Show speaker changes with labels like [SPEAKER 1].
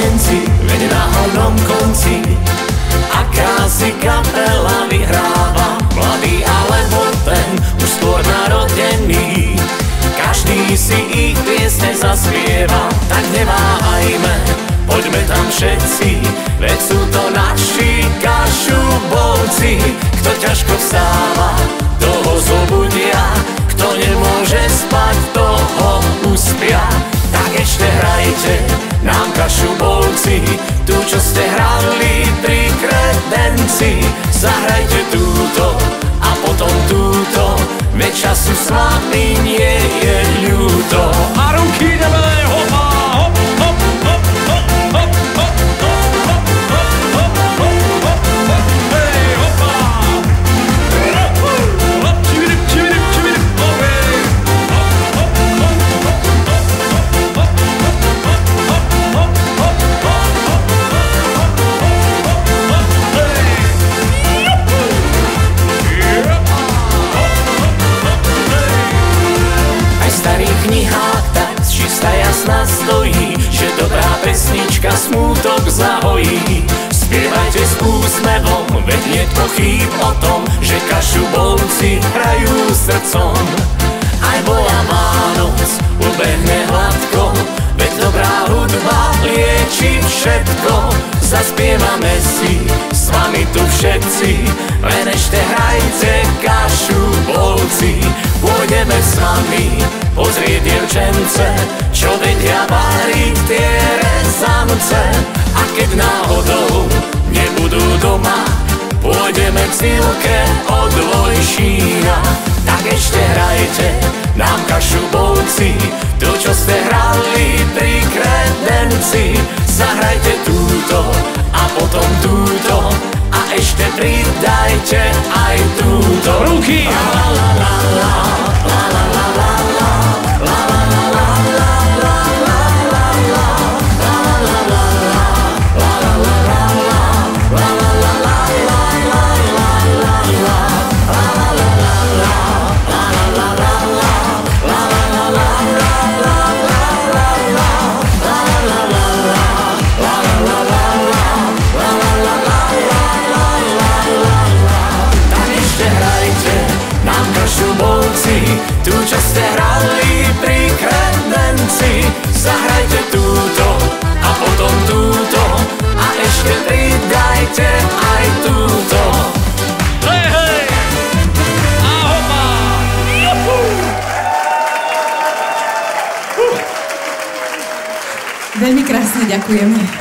[SPEAKER 1] spojenci, veď na hornom konci aká si kapela vyhráva, mladý alebo ten už skôr narodený. Každý si ich piesne zaspieva, tak neváhajme, poďme tam všetci, veď sú to naši kašubovci. Kto ťažko vstáva, toho zobudia, kto nemôže spať, toho uspia. Tak ešte hrajte nám kašubovci, tu čo ste hrali pri kredenci. Zahrajte túto a potom túto, veď času s vami nie je ľúto. A ruky ideme, hopa, hop, hop, hop, hop, hop, hop, hop, hop, hop, hop, hej, hopa. Hop, čivirip, čivirip, čivirip, hej. Hop, hop, hop, hop, hop, hop, hop, hop, hop, knihách tak čistá jasná stojí, že dobrá pesnička smútok zahojí. Spievajte s úsmevom, veď nie pochýb o tom, že kašubovci hrajú srdcom. Aj bola Vánoc, ubehne hladko, veď dobrá hudba lieči všetko. Zaspievame si s vami tu všetci, len ešte hrajte kašubovci. Pôjdeme s vami pozrieť dievčence, čo vedia váriť tie rezance. A keď náhodou nebudú doma, pôjdeme k Zilke od Vojšína. Tak ešte hrajte nám kašubovci, tu čo ste hrali pri kredenci. Zahrajte túto a potom túto a ešte pridajte aj túto. Ruky! La la la la la, la la la la la, la la la la la, la la la la, la la la la la, la la la la la, la la la la la, la la la la, tu čo ste hrali pri kredenci. Zahrajte túto a potom túto a ešte pridajte aj túto. Hej, hej! A hopa! Juhu!
[SPEAKER 2] Veľmi krásne ďakujeme.